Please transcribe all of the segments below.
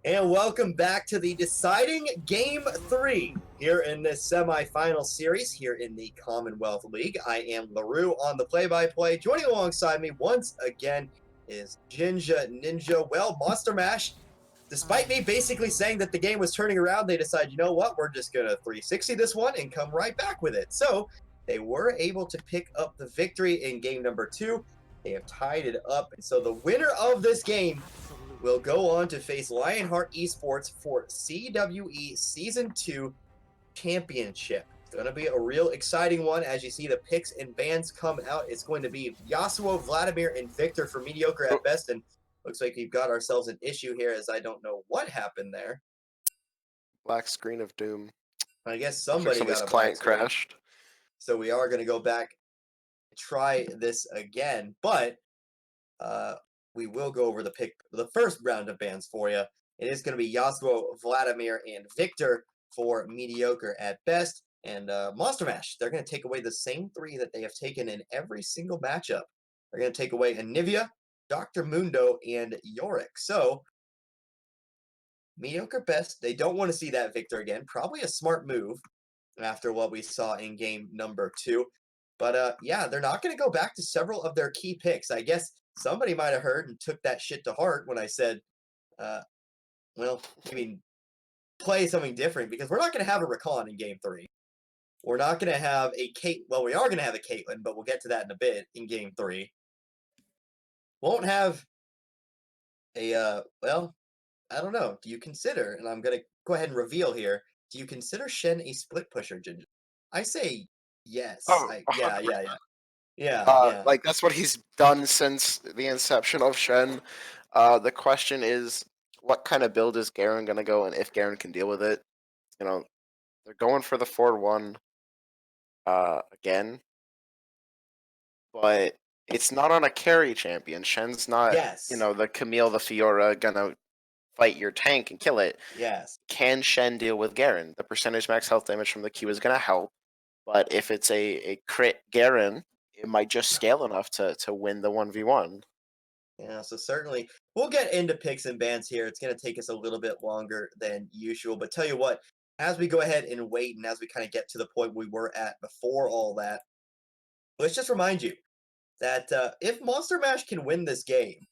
And welcome back to the deciding Game 3 here in this semifinal series here in the Commonwealth League. I am LaRue on the play-by-play. Joining alongside me once again is Jinja Ninja. Well, Monster Mash, despite me basically saying that the game was turning around, they decided, you know what, we're just going to 360 this one and come right back with it. So they were able to pick up the victory in game number 2. They have tied it up. And so the winner of this game will go on to face Lionheart Esports for CWE Season 2 Championship. It's going to be a real exciting one. As you see the picks and bans come out, it's going to be Yasuo, Vladimir, and Victor for mediocre at best. And looks like we've got ourselves an issue here, as I don't know what happened there. Black screen of doom. I guess somebody got a client crashed. So we are going to go back and try this again. But we will go over the first round of bans for you. It is going to be Yasuo, Vladimir, and Victor for mediocre at best. And Monster Mash, they're going to take away the same 3 that they have taken in every single matchup. They're going to take away Anivia, Dr. Mundo, and Yorick. So, mediocre best. They don't want to see that Victor again. Probably a smart move after what we saw in game number 2. But yeah, they're not going to go back to several of their key picks. I guess somebody might have heard and took that shit to heart when I said, well, I mean, play something different, because we're not going to have a Rakan in game 3. We're not going to have a well, we are going to have a Caitlyn, but we'll get to that in a bit in game 3. Won't have a, well, I don't know. Do you consider, and I'm going to go ahead and reveal here, do you consider Shen a split pusher, Ginger? I say yes. Oh, Yeah. Like, that's what he's done since the inception of Shen. The question is, what kind of build is Garen going to go, and if Garen can deal with it? You know, they're going for the 4-1 again, but it's not on a carry champion. Shen's not, Yes. The Camille, the Fiora, gonna fight your tank and kill it. Yes. Can Shen deal with Garen? The percentage max health damage from the Q is gonna help, but if it's a crit Garen, it might just scale enough to win the 1v1. Yeah, so certainly we'll get into picks and bans here. It's going to take us a little bit longer than usual. But tell you what, as we go ahead and wait, and as we kind of get to the point we were at before all that, let's just remind you that if Monster Mash can win this game,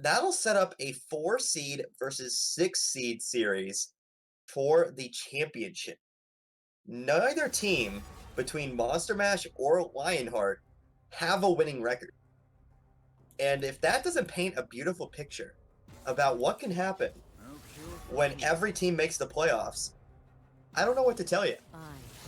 that'll set up a 4-seed versus 6-seed series for the championship. Neither team between Monster Mash or Lionheart have a winning record. And if that doesn't paint a beautiful picture about what can happen when every team makes the playoffs, I don't know what to tell you.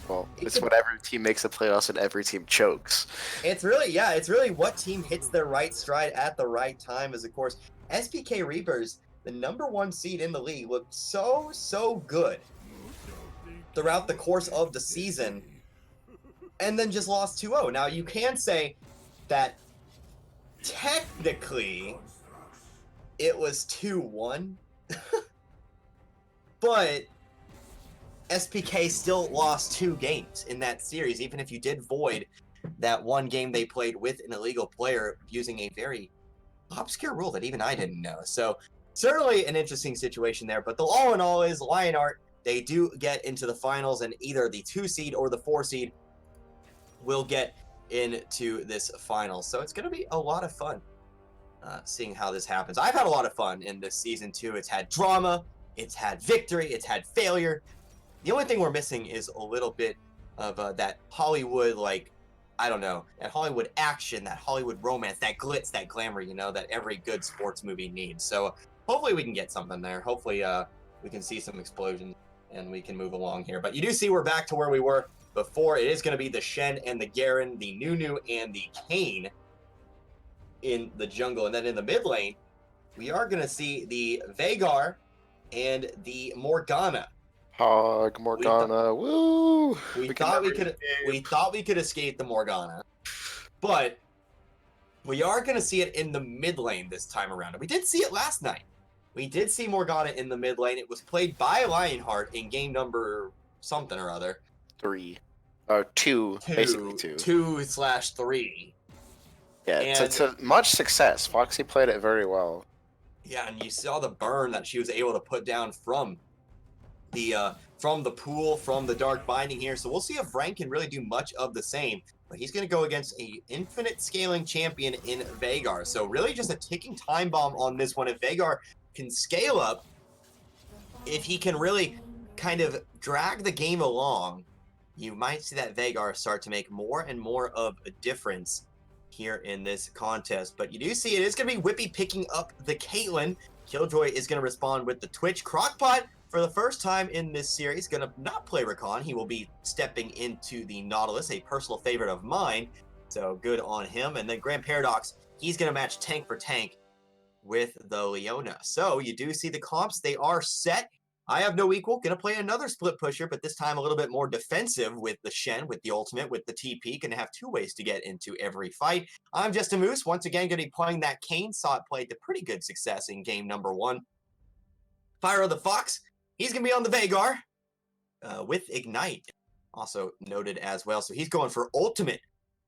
Well, it's when every team makes the playoffs and every team chokes. It's really what team hits their right stride at the right time. As of course, SPK Reapers, the #1 seed in the league, looked so good throughout the course of the season, and then just lost 2-0. Now, you can say that technically it was 2-1, but SPK still lost 2 games in that series, even if you did void that one game they played with an illegal player using a very obscure rule that even I didn't know. So certainly an interesting situation there, but the all in all is Lionheart, they do get into the finals, and either the 2-seed or the 4-seed will get into this final. So it's going to be a lot of fun seeing how this happens. I've had a lot of fun in this season too. It's had drama, it's had victory, it's had failure. The only thing we're missing is a little bit of that Hollywood, like, I don't know, that Hollywood action, that Hollywood romance, that glitz, that glamour, that every good sports movie needs. So hopefully we can get something there. Hopefully we can see some explosions and we can move along here. But you do see we're back to where we were before. It is going to be the Shen and the Garen, the Nunu and the Kayn in the jungle. And then in the mid lane, we are going to see the Veigar and the Morgana. Hog Morgana, woo! We thought we could escape the Morgana, but we are going to see it in the mid lane this time around. We did see it last night. We did see Morgana in the mid lane. It was played by Lionheart in game number something or other. 3. Two, basically 2. 2/3. Yeah, it's a much success. Foxy played it very well. Yeah, and you saw the burn that she was able to put down from the pool, from the dark binding here. So we'll see if Frank can really do much of the same. But he's going to go against a infinite scaling champion in Veigar. So really just a ticking time bomb on this one. If Veigar can scale up, if he can really kind of drag the game along, you might see that Veigar start to make more and more of a difference here in this contest. But you do see it is going to be Whippy picking up the Caitlyn. Killjoy is going to respond with the Twitch. Crockpot, for the first time in this series, going to not play Rakan. He will be stepping into the Nautilus, a personal favorite of mine. So good on him. And then Grand Paradox, he's going to match tank for tank with the Leona. So you do see the comps, they are set. I have no equal, gonna play another split pusher, but this time a little bit more defensive with the Shen, with the ultimate, with the TP, gonna have two ways to get into every fight. I'm just a Moose, once again gonna be playing that Kane, saw it play to pretty good success in game number 1. Fire of the Fox, he's gonna be on the Veigar with Ignite, also noted as well. So he's going for ultimate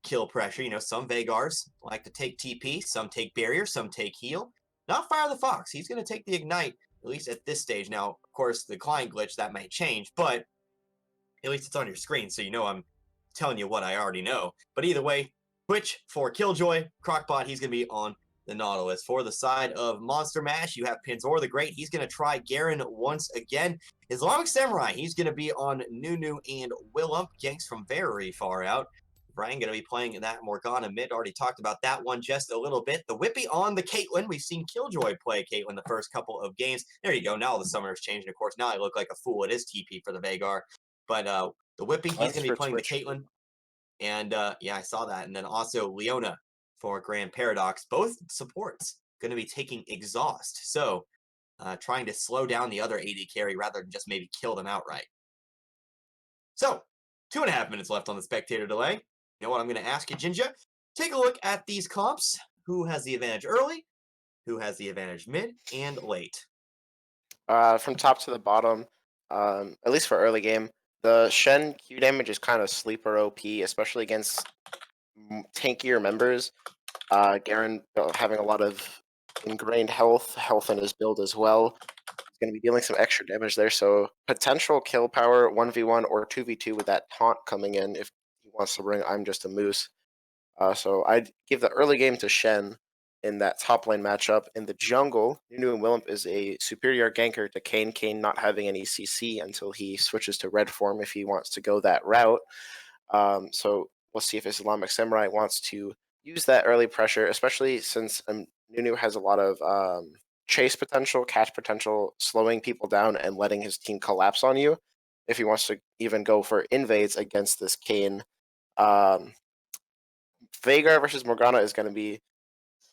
kill pressure. You know, some Veigars like to take TP, some take barrier, some take heal. Not Fire the Fox. He's going to take the Ignite, at least at this stage. Now, of course, the client glitch, that might change, but at least it's on your screen, so you know I'm telling you what I already know. But either way, Twitch for Killjoy, Crockbot, he's going to be on the Nautilus. For the side of Monster Mash, you have Pinzor the Great. He's going to try Garen once again. Islamic Samurai, he's going to be on Nunu and Willump. Ganks from very far out. Brian going to be playing that Morgana mid. Already talked about that one just a little bit. The Whippy on the Caitlyn. We've seen Killjoy play Caitlyn the first couple of games. There you go. Now the summer's changed. Of course, now I look like a fool. It is TP for the Veigar. But the Whippy, he's Thanks going to be for playing the Twitch. Caitlyn. And yeah, I saw that. And then also Leona for Grand Paradox. Both supports going to be taking Exhaust. So trying to slow down the other AD carry rather than just maybe kill them outright. So 2.5 minutes left on the spectator delay. You know what I'm going to ask you, Jinja? Take a look at these comps. Who has the advantage early? Who has the advantage mid and late? From top to the bottom, at least for early game, the Shen Q damage is kind of sleeper OP, especially against tankier members. Garen having a lot of ingrained health in his build as well. He's going to be dealing some extra damage there, so potential kill power 1v1 or 2v2 with that taunt coming in if he wants to bring I'm Just a Moose. So I'd give the early game to Shen in that top lane matchup. In the jungle, Nunu and Willump is a superior ganker to Kane. Kane not having any CC until he switches to red form if he wants to go that route. So we'll see if Islamic Samurai wants to use that early pressure, especially since Nunu has a lot of chase potential, catch potential, slowing people down and letting his team collapse on you. If he wants to even go for invades against this Kane, um, Veigar versus Morgana is going to be,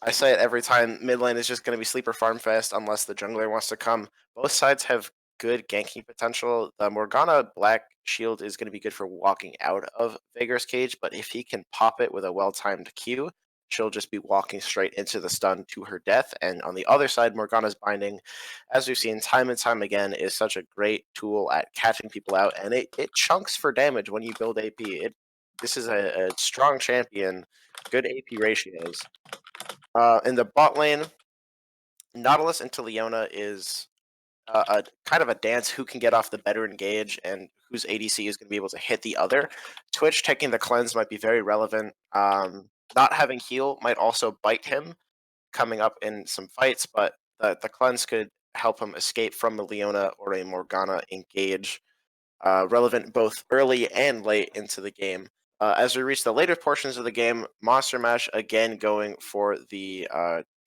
I say it every time, mid lane is just going to be sleeper farm fest unless the jungler wants to come. Both sides have good ganking potential. The Morgana Black Shield is going to be good for walking out of Veigar's cage, but if he can pop it with a well-timed Q, she'll just be walking straight into the stun to her death. And on the other side, Morgana's Binding, as we've seen time and time again, is such a great tool at catching people out, and it chunks for damage when you build AP. This is a strong champion, good AP ratios. In the bot lane, Nautilus into Leona is a kind of a dance who can get off the better engage and whose ADC is going to be able to hit the other. Twitch taking the cleanse might be very relevant. Not having heal might also bite him coming up in some fights, but the cleanse could help him escape from a Leona or a Morgana engage. Relevant both early and late into the game. As we reach the later portions of the game, Monster Mash again going for the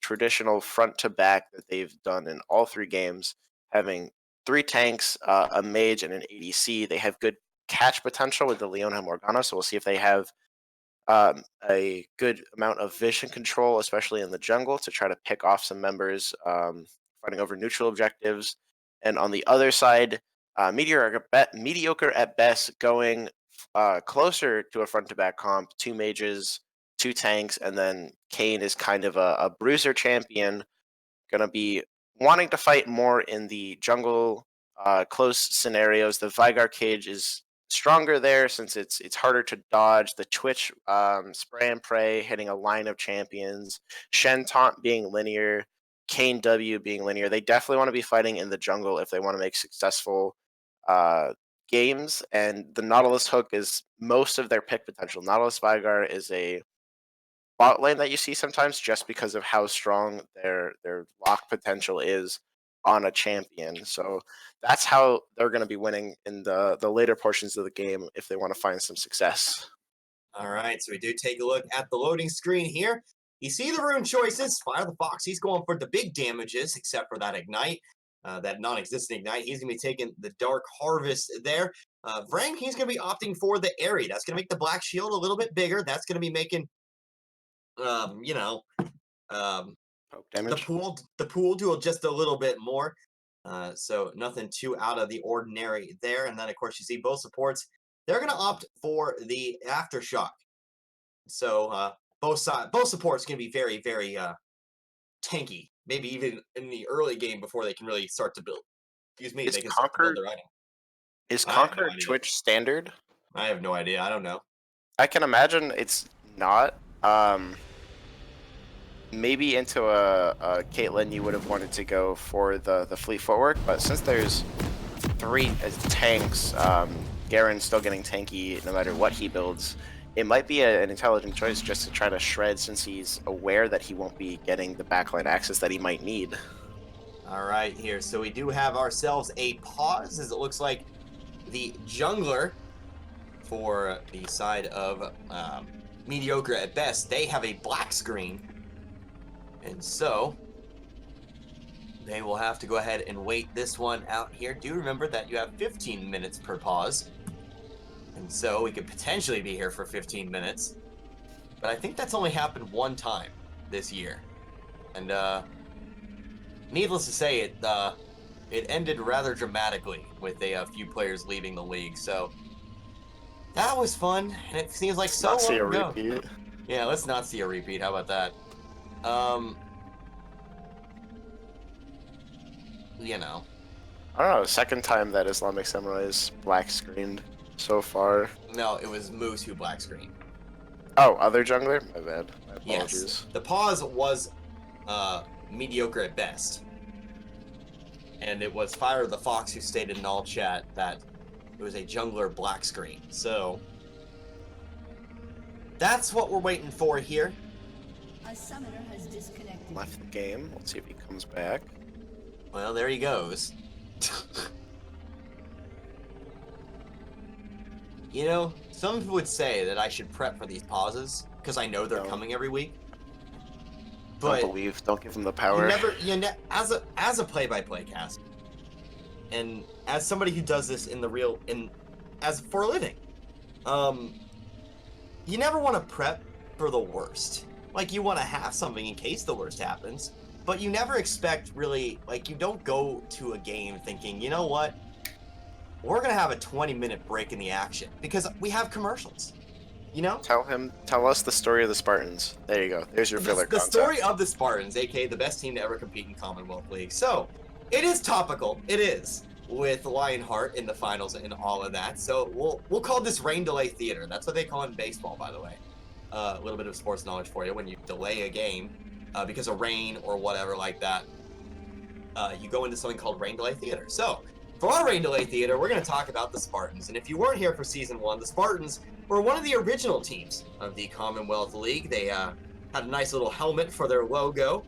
traditional front to back that they've done in all 3 games, having 3 tanks, a mage, and an ADC. They have good catch potential with the Leona and Morgana, so we'll see if they have a good amount of vision control, especially in the jungle, to try to pick off some members fighting over neutral objectives. And on the other side, mediocre at best, going closer to a front to back comp, 2 mages, 2 tanks, and then Kane is kind of a bruiser champion, going to be wanting to fight more in the jungle close scenarios. The Veigar cage is stronger there since it's harder to dodge. The Twitch spray and pray hitting a line of champions. Shen taunt being linear. Kane W being linear. They definitely want to be fighting in the jungle if they want to make successful games. And the Nautilus hook is most of their pick potential. Nautilus Vigar is a bot lane that you see sometimes just because of how strong their lock potential is on a champion. So that's how they're going to be winning in the later portions of the game if they want to find some success. All right, so we do take a look at the loading screen here. You see the rune choices. Fire the Fox, he's going for the big damages, except for that Ignite, that non-existent Ignite. He's going to be taking the Dark Harvest there. Vrang, he's going to be opting for the Airy. That's going to make the Black Shield a little bit bigger. That's going to be making, you know, Poke damage. the pool do just a little bit more. So nothing too out of the ordinary there. And then, of course, you see both supports. They're going to opt for the Aftershock. So both supports can be very, very tanky. Maybe even in the early game before they can really start to build. Excuse me, they can start to build their item. Is I have no Conquer idea. Twitch standard? I have no idea. I don't know. I can imagine it's not. Maybe into a Caitlyn you would have wanted to go for the fleet footwork, but since there's 3 tanks, Garen's still getting tanky no matter what he builds. It might be an intelligent choice just to try to shred since he's aware that he won't be getting the backline access that he might need. All right, here. So we do have ourselves a pause, as it looks like the jungler for the side of mediocre at best, they have a black screen. And so they will have to go ahead and wait this one out here. Do remember that you have 15 minutes per pause. And so we could potentially be here for 15 minutes. But I think that's only happened one time this year. And needless to say, it ended rather dramatically with a few players leaving the league. So that was fun, and it seems like so long ago. Repeat. Yeah, let's not see a repeat. How about that? You know. I don't know, second time that Islamic Samurai is black screened so far. No, it was Moose who black screen. Oh, other jungler? My bad. My apologies. Yes. The pause was mediocre at best. And it was Fire the Fox who stated in all chat that it was a jungler black screen. So that's what we're waiting for here. A summoner has disconnected. Left the game. Let's see if he comes back. Well, there he goes. You know, some people would say that I should prep for these pauses because I know they're coming every week. But Don't give him the power. As a play-by-play cast, and as somebody who does this as for a living, you never want to prep for the worst. Like, you want to have something in case the worst happens, but you never expect really, like, you don't go to a game thinking, you know what, we're gonna have a 20-minute break in the action because we have commercials. You know? Tell us the story of the Spartans. There you go. There's your filler The content. story of the Spartans, aka the best team to ever compete in Commonwealth League. So, it is topical. It is with Lionheart in the finals and all of that. So we'll call this rain delay theater. That's what they call it in baseball, by the way. A little bit of sports knowledge for you. When you delay a game because of rain or whatever like that, you go into something called rain delay theater. So, for our rain delay theater, we're going to talk about the Spartans. And if you weren't here for season 1, the Spartans were one of the original teams of the Commonwealth League. They had a nice little helmet for their logo,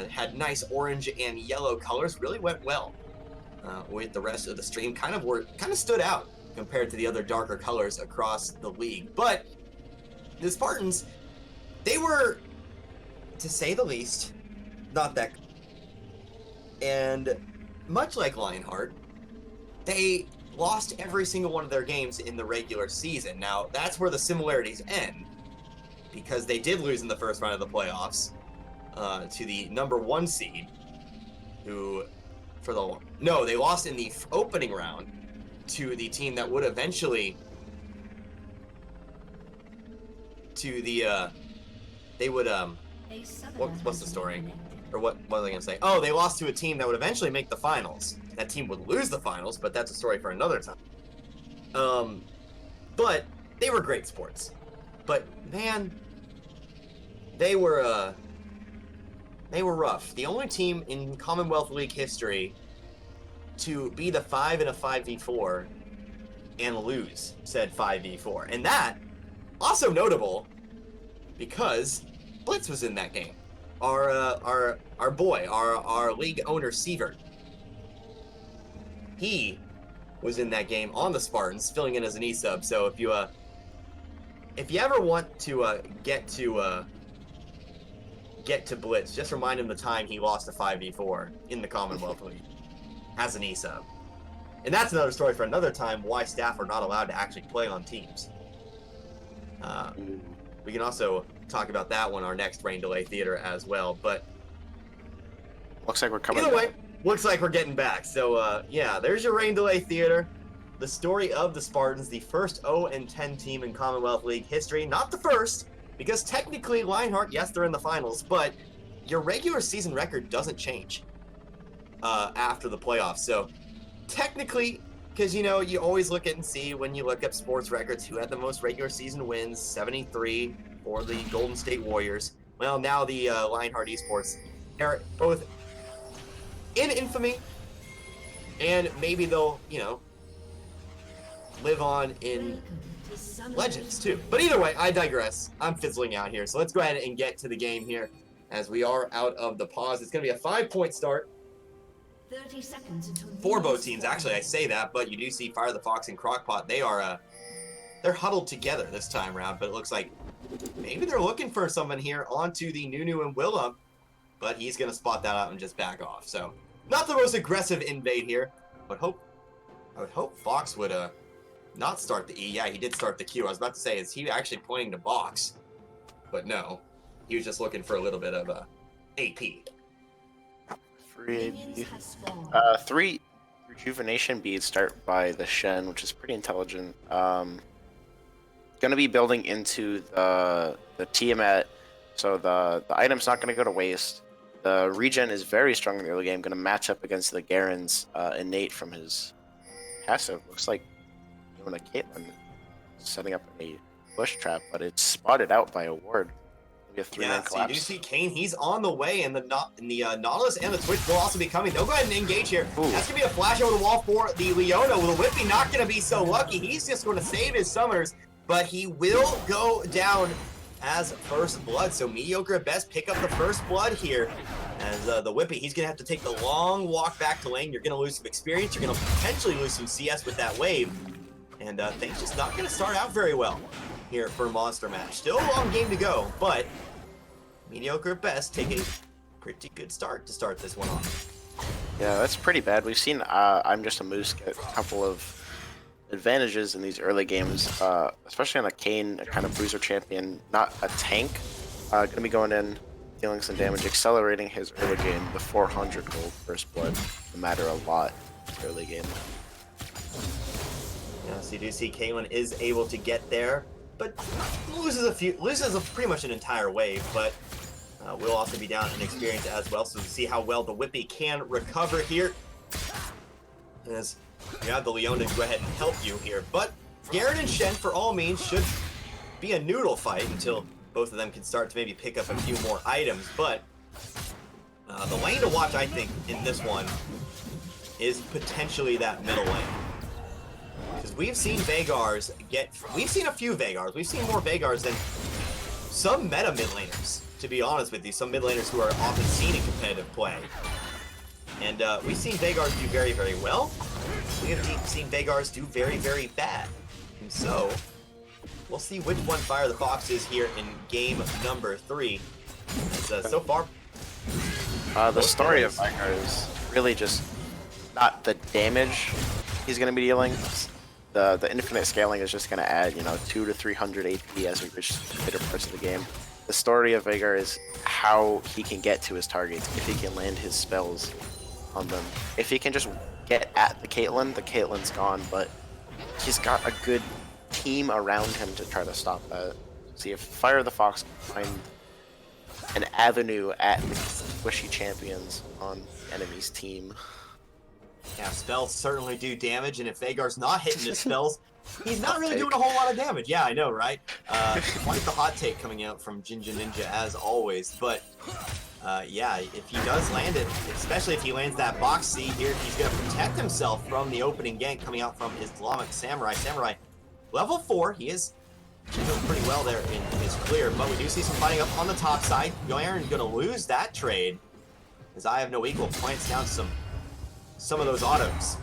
had nice orange and yellow colors, really went well with the rest of the stream. Kind of stood out compared to the other darker colors across the league. But the Spartans, they were, to say the least, not that good. And much like Lionheart, they lost every single one of their games in the regular season. Now, that's where the similarities end, because they did lose in the first round of the playoffs to the number 1 seed, they lost in the opening round to the team that would eventually, what's the story? Or what was I going to say? Oh, they lost to a team that would eventually make the finals. That team would lose the finals, but that's a story for another time. But they were great sports. But, man, they were They were rough. The only team in Commonwealth League history to be the 5 in a 5v4 and lose said 5v4. And that, also notable, because Blitz was in that game. Our boy, our league owner, Sievert. He was in that game on the Spartans, filling in as an E-sub. So if you ever want to get to Blitz, just remind him the time he lost a 5v4 in the Commonwealth League as an E-sub. And that's another story for another time, why staff are not allowed to actually play on teams. We can also talk about that one, our next rain delay theater as well. But looks like we're coming. Either way, looks like we're getting back. So yeah, there's your rain delay theater. The story of the Spartans, the first 0-10 team in Commonwealth League history. Not the first, because technically Lionheart, yes, they're in the finals, but your regular season record doesn't change after the playoffs. So technically, because you know, you always look at and see when you look up sports records who had the most regular season wins, 73 for the Golden State Warriors. Well, now the Lionheart Esports are both in infamy, and maybe they'll, you know, live on in legends too. But either way, I digress. I'm fizzling out here. So let's go ahead and get to the game here as we are out of the pause. It's going to be a 5-point start. 30 seconds until For both teams. Actually, I say that, but you do see Fire the Fox and Crockpot. They are, they're huddled together this time around, but it looks like maybe they're looking for someone here onto the Nunu and Willem, but he's going to spot that out and just back off. So not the most aggressive invade here, but I would hope Fox would, not start the E. Yeah, he did start the Q. I was about to say, is he actually pointing to box? But no, he was just looking for a little bit of AP. Free AP. 3 rejuvenation beads start by the Shen, which is pretty intelligent. Going to be building into the Tiamat, so the item's not going to go to waste. The regen is very strong in the early game. Going to match up against the Garen's innate from his passive. Looks like doing a Caitlyn setting up a bush trap, but it's spotted out by a ward. Maybe a 3-man collapse. So you do see Kane. He's on the way, and the Nautilus and the Twitch will also be coming. They'll go ahead and engage here. Ooh. That's going to be a flash over the wall for the Leona. Well, the Whippy not going to be so lucky. He's just going to save his summoners, but he will go down as first blood. So mediocre at best, pick up the first blood here. As the Whippy, he's going to have to take the long walk back to lane. You're going to lose some experience. You're going to potentially lose some CS with that wave. And things just not going to start out very well here for Monster Match. Still a long game to go, but mediocre at best, take a pretty good start to start this one off. Yeah, that's pretty bad. We've seen I'm Just a Moose get a couple of advantages in these early games, especially on a Kane, a kind of bruiser champion, not a tank. Going to be going in, dealing some damage, accelerating his early game. The 400 gold first blood will matter a lot early game. Yeah, so you do see Caitlyn is able to get there, but loses pretty much an entire wave, but will also be down in experience as well. So to see how well the Whippy can recover here, as you have the Leona to go ahead and help you here. But Garen and Shen, for all means, should be a noodle fight until both of them can start to maybe pick up a few more items. But the lane to watch, I think, in this one is potentially that middle lane. Because we've seen Vegars we've seen a few Vegars. We've seen more Vegars than some meta mid laners, to be honest with you. Some mid laners who are often seen in competitive play. And we've seen Vegars do very, very well. We have seen Vegars do very, very bad. And so, we'll see which one Fire the Fox is here in game number 3. As, so far, the story of Vicar is really just not the damage he's going to be dealing. The infinite scaling is just going to add, you know, 200 to 300 AP as we reach later parts of the game. The story of Veigar is how he can get to his targets, if he can land his spells on them. If he can just get at the Caitlyn's gone, but he's got a good team around him to try to stop that. See if Fire the Fox can find an avenue at the squishy champions on the enemy's team. Yeah, spells certainly do damage, and if Veigar's not hitting his spells, he's not really doing a whole lot of damage. Yeah, I know, right? Quite the hot take coming out from Jinja Ninja, as always. But Yeah, if he does land it, especially if he lands that box C here, he's going to protect himself from the opening gank coming out from Islamic Samurai. Samurai, level 4, he is doing pretty well there in his clear, but we do see some fighting up on the top side. Aaron's going to lose that trade, as I have no equal points down some of those autos.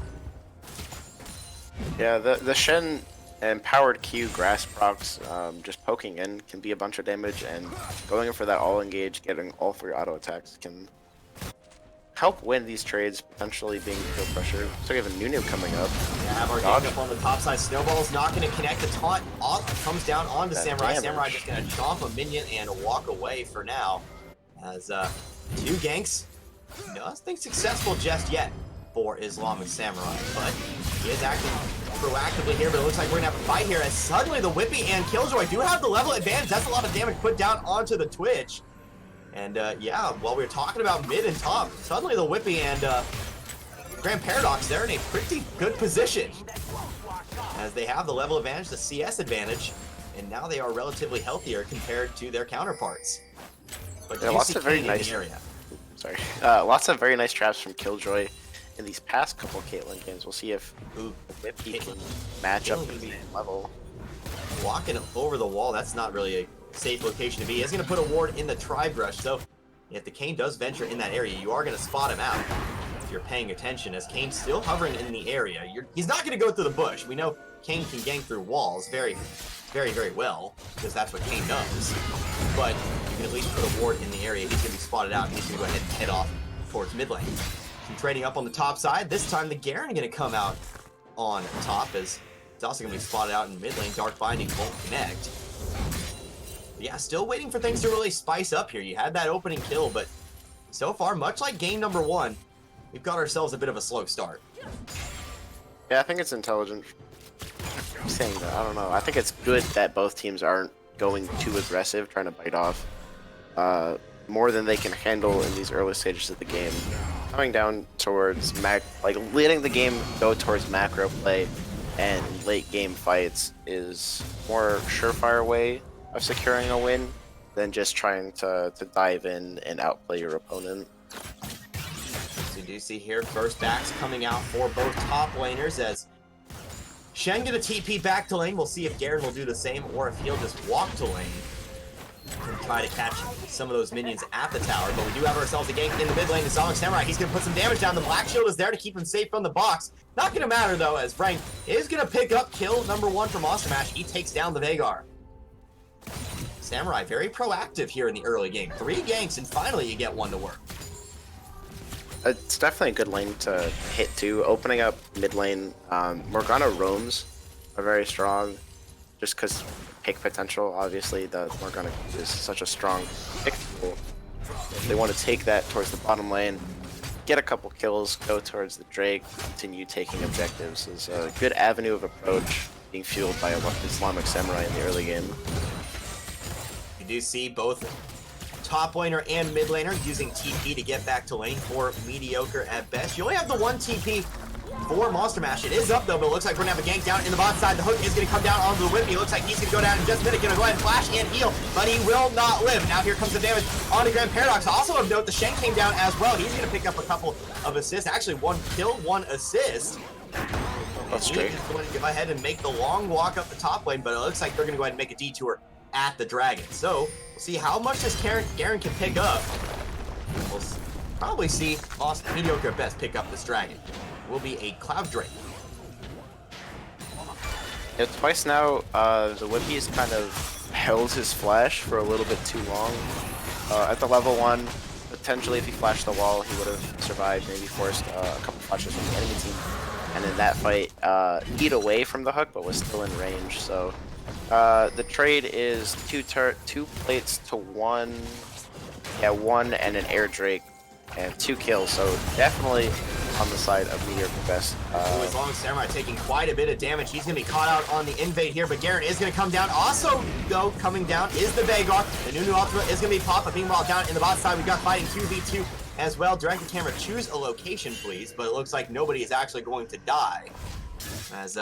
Yeah, the Shen empowered Q grass procs, just poking in can be a bunch of damage, and going in for that all engage, getting all 3 auto attacks can help win these trades, potentially being field pressure. So we have a Nunu coming up. Yeah, have our gank up on the top side. Snowball's not going to connect. The taunt comes down onto That Samurai. damage. Samurai just going to chomp a minion and walk away for now. As 2 ganks, nothing successful just yet for Islamic Samurai, but he is acting proactively here, but it looks like we're gonna have a fight here as suddenly the Whippy and Killjoy do have the level advantage. That's a lot of damage put down onto the Twitch. And yeah, while we were talking about mid and top, suddenly the Whippy and Grand Paradox, they're in a pretty good position as they have the level advantage, the CS advantage, and now they are relatively healthier compared to their counterparts. But Yeah, lots of very nice area. Sorry, lots of very nice traps from Killjoy in these past couple Caitlyn games. We'll see if the Whippy can match up to the level. Walking over the wall, that's not really a safe location to be. He's going to put a ward in the Tribe Rush, so if the Kayn does venture in that area, you are going to spot him out if you're paying attention, as Kayn's still hovering in the area. He's not going to go through the bush. We know Kayn can gank through walls very, very, very well, because that's what Kayn does. But you can at least put a ward in the area. He's going to be spotted out, and he's going to go ahead and head off towards mid lane. Some trading up on the top side. This time the Garen going to come out on top, as it's also going to be spotted out in mid lane. Dark Binding won't connect. But yeah, still waiting for things to really spice up here. You had that opening kill, but so far, much like game number 1, we've got ourselves a bit of a slow start. Yeah, I think it's intelligent. I'm saying that, I don't know. I think it's good that both teams aren't going too aggressive, trying to bite off more than they can handle in these early stages of the game. Coming down towards letting the game go towards macro play and late game fights is more surefire way of securing a win than just trying to dive in and outplay your opponent. So you do see here first backs coming out for both top laners, as Shen gonna TP back to lane. We'll see if Garen will do the same or if he'll just walk to lane and try to catch some of those minions at the tower. But we do have ourselves a gank in the mid lane. Islamic Samurai, he's going to put some damage down. The Black Shield is there to keep him safe from the box. Not going to matter, though, as Frank is going to pick up kill number 1 for Monster Mash. He takes down the Veigar. Samurai, very proactive here in the early game. 3 ganks, and finally you get one to work. It's definitely a good lane to hit, too. Opening up mid lane, Morgana roams are very strong, just because pick potential. Obviously, the Morgana is such a strong pick tool. They want to take that towards the bottom lane, get a couple kills, go towards the Drake, continue taking objectives. Is a good avenue of approach, being fueled by a Islamic Samurai in the early game. You do see both top laner and mid laner using TP to get back to lane for mediocre at best. You only have the 1 TP for Monster Mash. It is up though, but it looks like we're gonna have a gank down in the bot side. The hook is gonna come down onto the Whippy. Looks like he's gonna go down in just a minute. Gonna go ahead and flash and heal, but he will not live. Now here comes the damage on the Grand Paradox. Also of note, the Shen came down as well. He's gonna pick up a couple of assists. Actually, 1 kill, 1 assist. That's He's great. going to go ahead and make the long walk up the top lane, but it looks like they're gonna go ahead and make a detour at the Dragon. So we'll see how much this Garen can pick up. We'll probably see mediocre at best pick up this Dragon. Will be a Cloud Drake. Yeah, twice now, the Whippy has kind of held his flash for a little bit too long. At the level 1, potentially if he flashed the wall, he would have survived, maybe forced a couple flashes from the enemy team. And in that fight, eat away from the hook, but was still in range. So the trade is 2 plates to 1. Yeah, 1 and an air Drake and 2 kills. So definitely on the side of mediocre best. As long as Samurai taking quite a bit of damage, he's going to be caught out on the invade here, but Garen is going to come down. Also, though, coming down is the Veigar. The Nunu ultimate is going to be popped, but meanwhile, down in the bot side, we've got fighting 2v2 as well. Direct the camera, choose a location, please, but it looks like nobody is actually going to die, as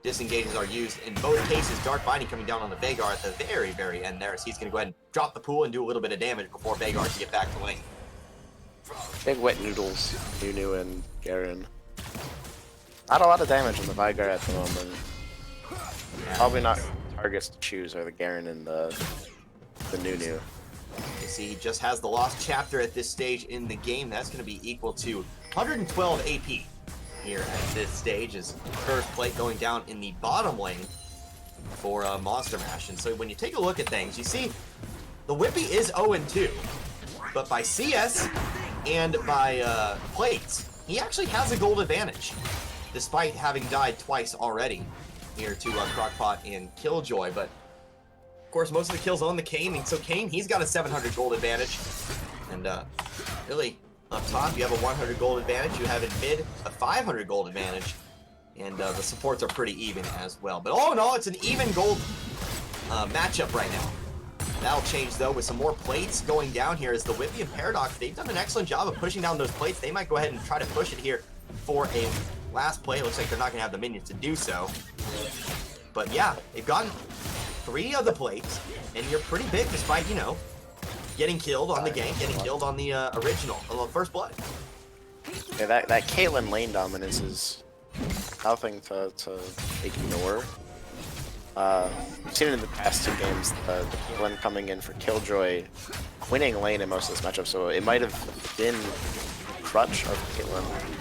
disengages are used in both cases. Dark Binding coming down on the Veigar at the very, very end there, so he's going to go ahead and drop the pool and do a little bit of damage before Veigar can get back to lane. Big wet noodles, Nunu and Garen. Not a lot of damage on the Vigar at the moment. Probably not targets to choose are the Garen and the Nunu. You see, he just has the lost chapter at this stage in the game. That's going to be equal to 112 AP here at this stage. As first plate going down in the bottom lane for Monster Mash. And so when you take a look at things, you see the Whippy is 0-2, but by CS and by plates, he actually has a gold advantage, despite having died twice already here to Crockpot and Killjoy. But of course, most of the kills on the Kayn, and so Kayn, he's got a 700 gold advantage. And really, up top, you have a 100 gold advantage. You have in mid a 500 gold advantage. And the supports are pretty even as well. But all in all, it's an even gold matchup right now. That'll change, though, with some more plates going down here as the Whippy and Paradox, they've done an excellent job of pushing down those plates. They might go ahead and try to push it here for a last play. It looks like they're not going to have the minions to do so. But yeah, they've gotten 3 of the plates, and you're pretty big despite, you know, getting killed on the gank, getting killed on the original, on the first blood. Yeah, that Caitlyn lane dominance is nothing to ignore. We've seen it in the past 2 games, the Caitlyn coming in for Killjoy, winning lane in most of this matchup, so it might have been crutch of Caitlyn.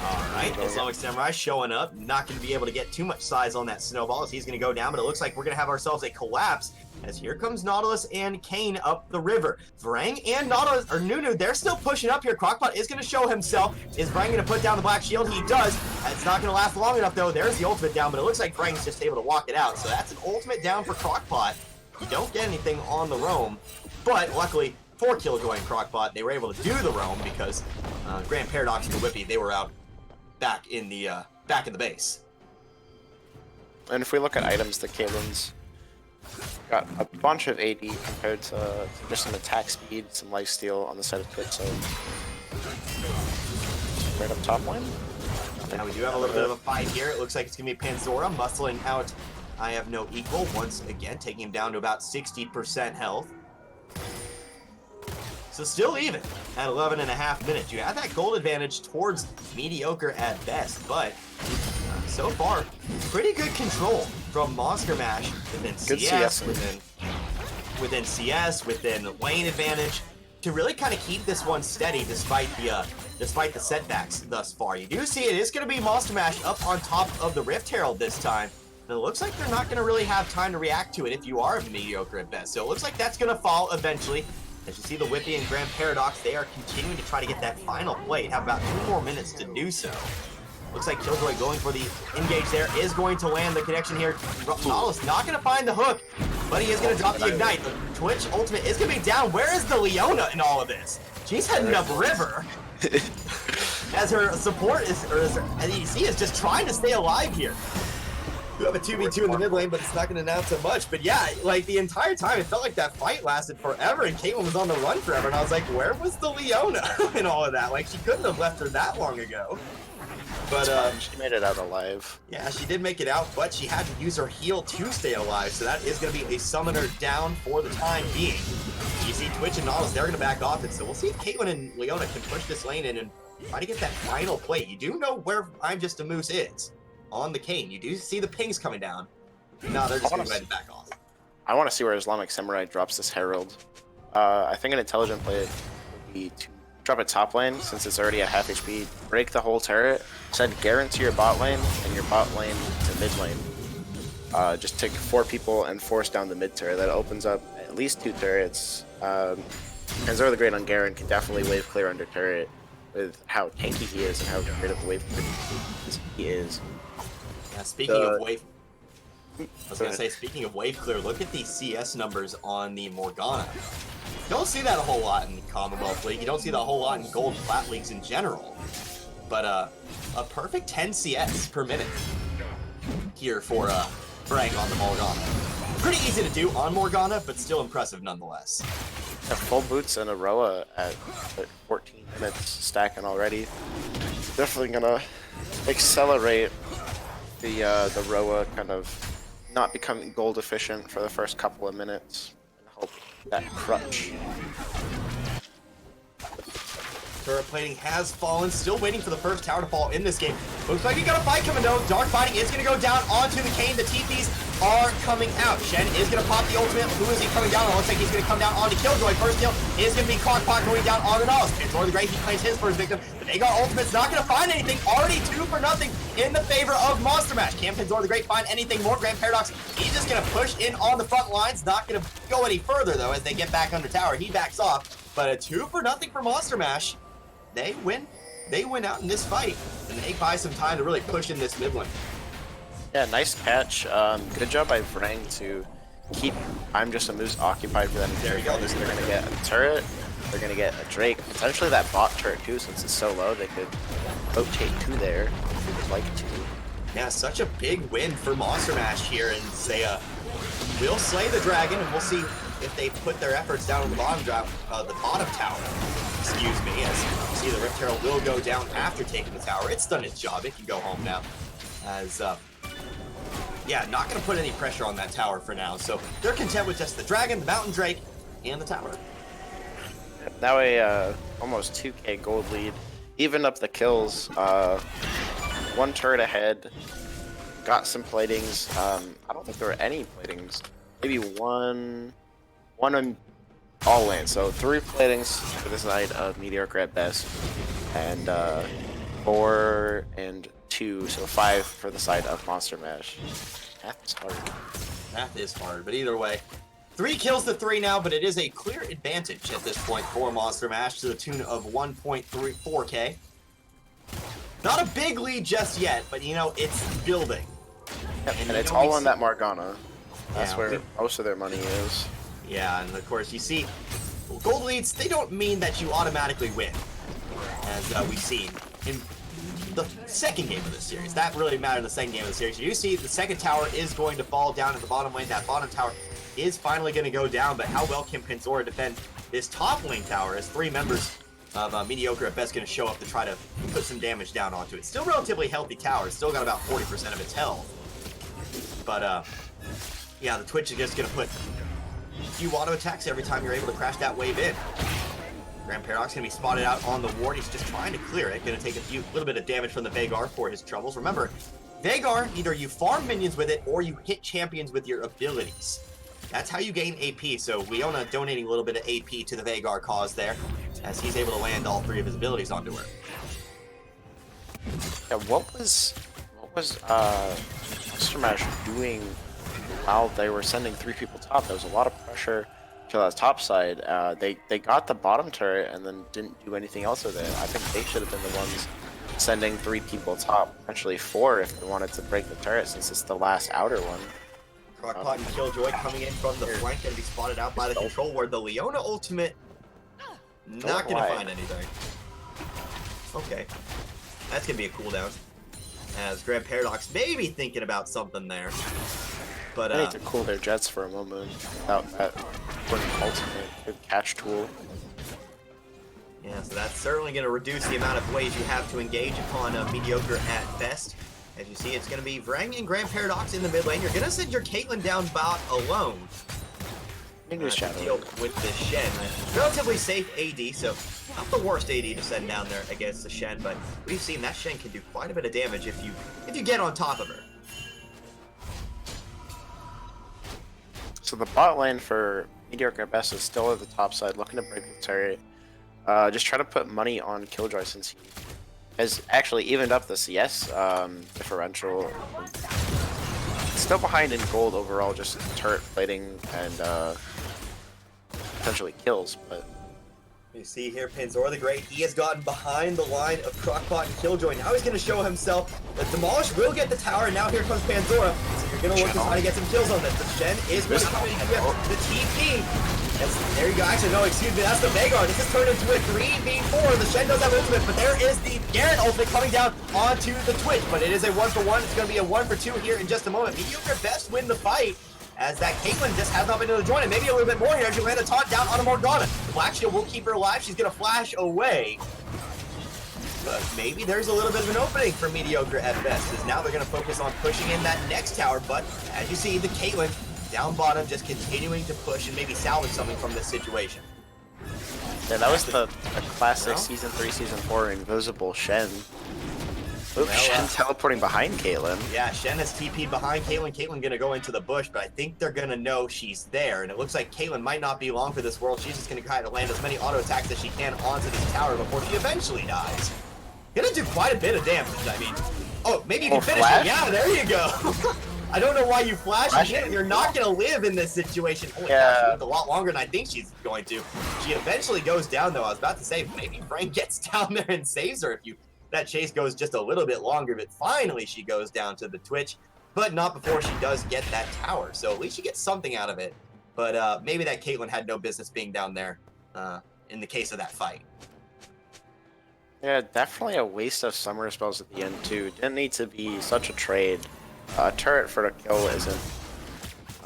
Alright, Islamic Samurai showing up, not going to be able to get too much size on that snowball as he's going to go down, but it looks like we're going to have ourselves a collapse as here comes Nautilus and Kayn up the river. Vrang and Nautilus, or Nunu, they're still pushing up here. Crockpot is going to show himself. Is Vrang going to put down the black shield? He does. It's not going to last long enough, though. There's the ultimate down, but it looks like Vrang's just able to walk it out. So that's an ultimate down for Crockpot. You don't get anything on the roam, but luckily for Killjoy and Crockpot, they were able to do the roam because Grand Paradox and the Whippy, they were out back in the base. And if we look at items, the Caitlyn's got a bunch of AD compared to just some attack speed, some lifesteal on the side of Twitch, so right up top line. Now we do have a little bit of a fight here. It looks like it's going to be Panzora muscling out I Have No Equal once again, taking him down to about 60% health. So still even at 11.5 minutes. You have that gold advantage towards mediocre at best, but so far, pretty good control from Monster Mash within CS, within CS, within lane advantage, to really kind of keep this one steady despite the setbacks thus far. You do see it is going to be Monster Mash up on top of the Rift Herald this time. And it looks like they're not going to really have time to react to it if you are mediocre at best. So it looks like that's going to fall eventually. As you see the Whippy and Grand Paradox, they are continuing to try to get that final play. Have about 2 more minutes to do so. Looks like Killjoy going for the engage there, is going to land the connection here. Nautilus not going to find the hook, but he is going to drop the ignite. The Twitch ultimate is going to be down. Where is the Leona in all of this? She's heading up river. As her support is, or as her ADC is just trying to stay alive here. You have a 2v2 in the mid lane, but it's not going to announce so much. But yeah, like the entire time, it felt like that fight lasted forever, and Caitlyn was on the run forever. And I was like, where was the Leona in all of that? Like, she couldn't have left her that long ago. But she made it out alive. Yeah, she did make it out, but she had to use her heal to stay alive. So that is going to be a summoner down for the time being. You see Twitch and Nautilus, they're going to back off it. So we'll see if Caitlyn and Leona can push this lane in and try to get that final play. You do know where I'm Just a Moose is on the Kayn. You do see the pings coming down. No, they're just going to back off. I want to see where Islamic Samurai drops this Herald. I think an intelligent play would be to drop a top lane, since it's already at half HP, break the whole turret, send Garen to your bot lane, and your bot lane to mid lane. Just take 4 people and force down the mid turret. That opens up at least 2 turrets. Panzora the Great on Garen can definitely wave clear under turret with how tanky he is and how great of a wave clear he is. Yeah, speaking of wave, I was going to say, speaking of wave clear, look at the CS numbers on the Morgana. You don't see that a whole lot in the Commonwealth League. You don't see that a whole lot in Gold Plat Leagues in general. But a perfect 10 CS per minute here for Bragg on the Morgana. Pretty easy to do on Morgana, but still impressive nonetheless. Yeah, full boots and a Roa at 14 minutes stacking already. Definitely gonna accelerate the Roa kind of not becoming gold efficient for the first couple of minutes, and hope that crutch. Turret plating has fallen, still waiting for the first tower to fall in this game. Looks like you got a fight coming though. Dark fighting is going to go down onto the Kayn. The TPs are coming out. Shen is going to pop the ultimate. Who is he coming down on? Looks like he's going to come down onto Killjoy. First kill is going to be Crockpot going down on the Nautilus. Panzor the Great, he claims his first victim. The Veigar ultimate's not going to find anything. Already 2 for nothing in the favor of Monster Mash. Can Panzor the Great find anything more? Grand Paradox, he's just going to push in on the front lines. Not going to go any further though as they get back under tower. He backs off. But a 2 for nothing for Monster Mash. They win out in this fight, and they buy some time to really push in this mid lane. Yeah, nice catch. Good job by Vrang to keep I'm Just a Moose occupied for them. There you go. They're going to get a turret, they're going to get a Drake, potentially that bot turret too, since it's so low, they could rotate 2 there if they would like to. Yeah, such a big win for Monster Mash here, and they will slay the dragon, and we'll see if they put their efforts down on the bottom tower. Excuse me, as you see the Rift Herald will go down after taking the tower. It's done its job. It can go home now. As, yeah, not going to put any pressure on that tower for now. So they're content with just the dragon, the mountain drake, and the tower. Now a almost 2k gold lead. Evened up the kills. 1 turret ahead. Got some platings. I don't think there were any platings. Maybe one on all lanes. So 3 platings for this night of mediocre at best, and 4 and 2, so 5 for the side of Monster Mash. Math is hard. Math is hard, but either way, 3 kills to 3 now, but it is a clear advantage at this point for Monster Mash to the tune of 1.34k. Not a big lead just yet, but you know, it's building. Yep, and it's all on that Morgana. That's Yeah, where most of their money is. Yeah, and of course, you see, gold leads, they don't mean that you automatically win, as we've seen in the second game of the series. That really mattered in the second game of the series. You see the second tower is going to fall down at the bottom lane. That bottom tower is finally going to go down, but how well can Panzor defend this top lane tower as 3 members of mediocre at best going to show up to try to put some damage down onto it. Still relatively healthy tower. It's still got about 40% of its health. But, yeah, the Twitch is just going to put few auto attacks every time you're able to crash that wave in. Grand Paradox gonna be spotted out on the ward. He's just trying to clear it. Gonna take a little bit of damage from the Veigar for his troubles. Remember, Veigar, either you farm minions with it or you hit champions with your abilities. That's how you gain AP. So Leona donating a little bit of AP to the Veigar cause there, as he's able to land all 3 of his abilities onto her. Yeah, what was Monster Mash doing while they were sending 3 people top? There was a lot of pressure to that top side. They got the bottom turret and then didn't do anything else with it. I think they should have been the ones sending 3 people top, potentially 4 if they wanted to break the turret, since it's the last outer one. Crockpot and Killjoy coming in from the flank, gonna be spotted out by the control ward. The Leona ultimate, not gonna find anything. Okay, that's gonna be a cooldown. As Grand Paradox maybe thinking about something there. But I need to cool their jets for a moment without that ultimate good catch tool. Yeah, so that's certainly going to reduce the amount of ways you have to engage upon mediocre at best. As you see, it's going to be Vrang and Grand Paradox in the mid lane. You're going to send your Caitlyn down bot alone. English To Shadow. deal with the Shen. Relatively safe AD, so not the worst AD to send down there against the Shen, but we've seen that Shen can do quite a bit of damage if you get on top of her. So the bot lane for mediocre at best is still at the top side, looking to break the turret. Just try to put money on Killjoy, since he has actually evened up the CS differential. Still behind in gold overall, just turret plating and potentially kills, but You see here, Panzor the Great, he has gotten behind the line of Crockpot and Killjoy. Now he's going to show himself that Demolish will get the tower, and now here comes Panzora. So you're going to look to try to get some kills on this. The Shen is going to come in here. The TP. There you go. Actually, no, excuse me. That's the Veigar. This has turned into a 3v4. The Shen does have ultimate, but there is the Garen ultimate coming down onto the Twitch. But it is a 1-for-1. It's going to be a 1-for-2 here in just a moment. Mediocre best win the fight, as that Caitlyn just has not been able to join it. Maybe a little bit more here. She'll land a taunt down on a Morgana. The Black Shield will keep her alive. She's going to flash away. But maybe there's a little bit of an opening for mediocre at best, as now they're going to focus on pushing in that next tower. But as you see, the Caitlyn down bottom just continuing to push and maybe salvage something from this situation. Yeah, that was the classic Well. Season 3, Season 4 Invisible Shen. Oops, Well, Shen teleporting behind Caitlyn. Yeah, Shen has TP'd behind Caitlyn. Caitlyn gonna go into the bush, but I think they're gonna know she's there. And it looks like Caitlyn might not be long for this world. She's just gonna try to land as many auto attacks as she can onto this tower before she eventually dies. Gonna do quite a bit of damage. I mean, oh, maybe you can finish flash? it. Yeah, there you go. I don't know why you flash. Flashing. You're not gonna live in this situation. Oh my Yeah. gosh, she lived a lot longer than I think she's going to. She eventually goes down though. I was about to say maybe Frank gets down there and saves her if that chase goes just a little bit longer, but finally she goes down to the Twitch, but not before she does get that tower. So at least she gets something out of it. But maybe that Caitlyn had no business being down there in the case of that fight. Yeah, definitely a waste of summer spells at the end too. Didn't need to be such a trade. A turret for the kill isn't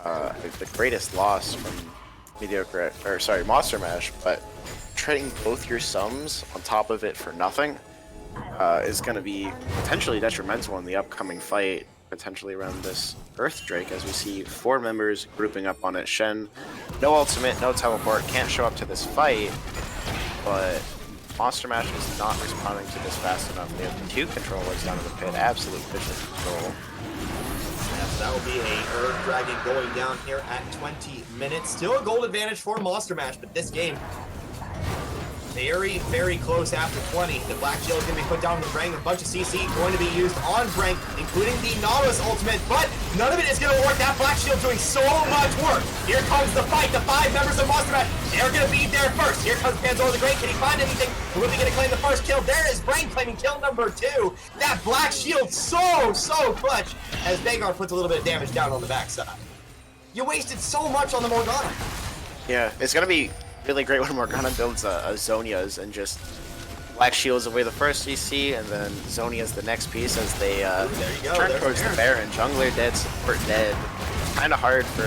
the greatest loss from Monster Mash, but trading both your sums on top of it for nothing is going to be potentially detrimental in the upcoming fight, potentially around this Earth Drake, as we see 4 members grouping up on it. Shen, no ultimate, no teleport, can't show up to this fight, but Monster Mash is not responding to this fast enough. They have 2 controllers down in the pit, absolute vicious control. Yes, that will be a Earth Dragon going down here at 20 minutes. Still a gold advantage for Monster Mash, but this game very, very close after 20. The Black Shield is going to be put down on the Brang. A bunch of CC going to be used on Brang, including the Nautilus ultimate, but none of it is going to work. That Black Shield doing so much work. Here comes the fight. The 5 members of Monster Mash, they're going to be there first. Here comes Panzor the Great. Can he find anything? Will he going to claim the first kill? There is Brang claiming kill number 2. That Black Shield so clutch as Vagar puts a little bit of damage down on the backside. You wasted so much on the Morgana. Yeah, it's going to be really great when Morgana builds a Zonia's and just Black Shields away the first CC, and then Zonia's the next piece as they turn towards the Baron. Jungler dead, support dead. Kind of hard for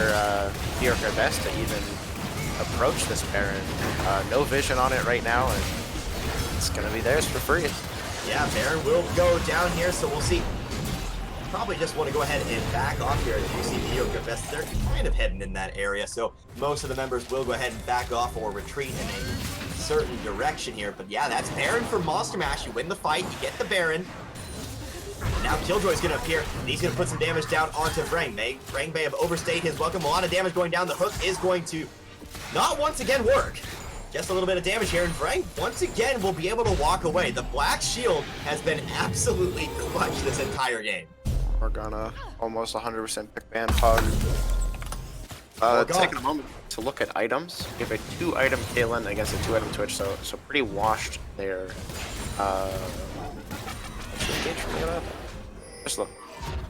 MABvsMOM to even approach this Baron. No vision on it right now, and it's going to be theirs for free. Yeah, Baron will go down here, so we'll see. Probably just want to go ahead and back off here. As you see MABvsMOM, they're kind of heading in that area, so most of the members will go ahead and back off or retreat in a certain direction here. But yeah, that's Baron for Monster Mash. You win the fight, you get the Baron. Now Killjoy's going to appear, and he's going to put some damage down onto Vrang. Vrang may have overstayed his welcome. A lot of damage going down. The hook is going to not once again work. Just a little bit of damage here, and Vrang once again will be able to walk away. The Black Shield has been absolutely clutch this entire game. Morgana, almost 100% pick ban pug. Taking a moment to look at items. You have a 2-item Caitlyn against a 2-item Twitch, so pretty washed there. Just look.